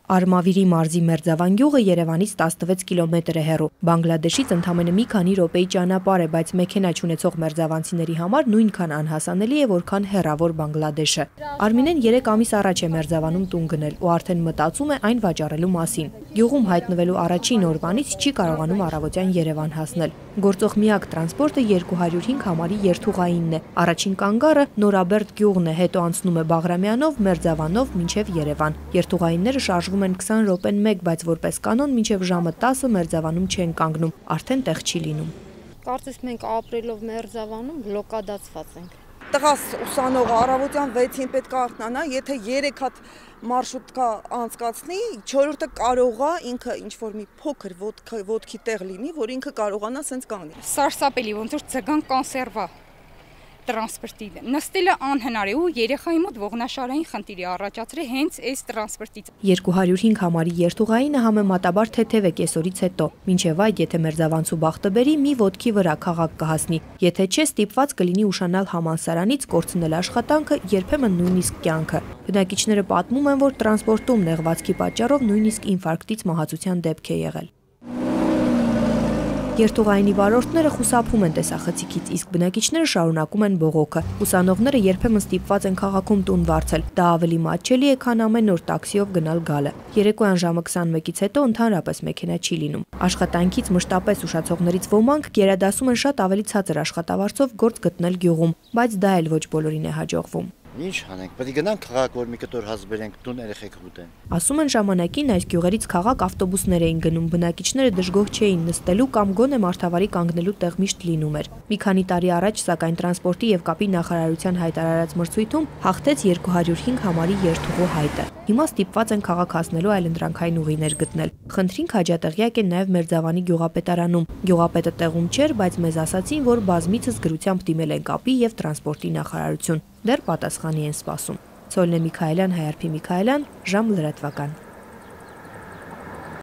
Արմավիրի մարզի Մերձավան գյուղը Երևանից 16 կիլոմետր է հեռու։ Բանգլադեշից ընդամենը մի քանի րոպեի ճանապարհ է, բայց մեքենա չունեցող մերձավանցիների համար նույնքան անհասանելի է, որքան հեռավոր Բանգլադեշը։ Արմինեն 3 ամիս առաջ է Մերձավանում տուն գնել ու արդեն մտածում է այն վաճառելու մասին։ Գյուղում հայտնվելու առաջին օրվանից չի կարողանում առավոտյան Երևան հասնել։ Գործող միակ տրանսպորտը 205 համարի երթուղայինն է։ Առաջին կանգառը Նորաբերդ գյուղն է, հետո անցնում է Բաղրամյանով, Մերձավանով մինչև Երևան։ Երթուղայինները շարժվում են 20 րոպեն մեկ, բայց որպես կանոն մինչև ժամը 10-ը Մերձավանում չեն կանգնում, արդեն տեղ չի լինում։ Կարծես մենք ապրելով Մերձավանում բլոկադացված ենք։ Տղաս ուսանողը առավոտյան 6-ին պետք է արթնանա, եթե 3 հատ մարշրուտկա անցկացնի, 4-րդը կարող է ինքը ինչ-որ մի փոքր ոտքի տեղ լինի, որ ինքը կարողանա սենց կանգնել։ Սարսափելի, ոնց որ ցգան կոնսերվա տրանսպորտի նստելը անհնար է ու երեխայի մոտ ողնաշարային խնդիր է առաջացրել հենց այս տրանսպորտից։ 205 համարի երթուղայինը համեմատաբար թեթև է կեսօրից հետո։ Մինչև այդ, եթե Մերձավանցու բախտը բերի, մի ոտքի վրա քաղաք կհասնի։ Եթե չէ, ստիպված կլինի ուշանալ համալսարանից, կորցնել աշխատանքը, երբեմն նույնիսկ կյանքը։ Բնակիչները պատմում են, որ տրանսպորտում նեղվածքի պատճառով նույնիսկ ինֆարկտից մահացության դեպք է եղել։ Երթուղայինի վարորդները խուսափում են տեսախցիկից, իսկ բնակիչները շարունակում են բողոքը։ Ուսանողները երբեմն ստիպված են քաղաքում տուն վարձել։ Դա ավելի մատչելի է, քան ամեն օր տաքսիով գնալ-գալը։ Երեկոյան ժամը 21-ից հետո ընդհանրապես մեքենա չի լինում։ Աշխատանքից մշտապես ուշացողներից ոմանք գերադասում են շատ ավելի ցածր աշխատավարձով գործ գտնել գյուղում, բայց դա էլ ոչ բոլորին է հաջողվում։ Ինչ անենք, պետք է գնանք քաղաք, որ մի կտոր հաց բերենք, տուն երեխեք ուտեն։ Ասում են ժամանակին այս գյուղերից քաղաք ավտոբուսներ էին գնում, բնակիչները դժգոհ չէին նստելու կամ գոնե մարդավարի կանգնելու տեղ միշտ լինում էր։ Մի քանի տարի առաջ, սակայն տրանսպորտի եւ կապի նախարարության հայտարարած մրցույթում հաղթեց 205 համարի երթուղու հայտը։ Հիմա ստիպված են քաղաք հասնելու այլընտրանքային ուղիներ գտնել։ Խնդրին հաջատեղյակ են նաեւ Մերձավանի գյուղապետարանում։ Գյուղապետը տեղում չէր, բայց մեզ ասացին, որ բազմիցս գրությամբ դիմել են կապի եւ տրանսպորտի նախարարություն։ Դեռ պատասխանի են սպասում։ Ցոլնե Միքայելյան, Հայարփի Միքայելյան, ժամ լրատվական։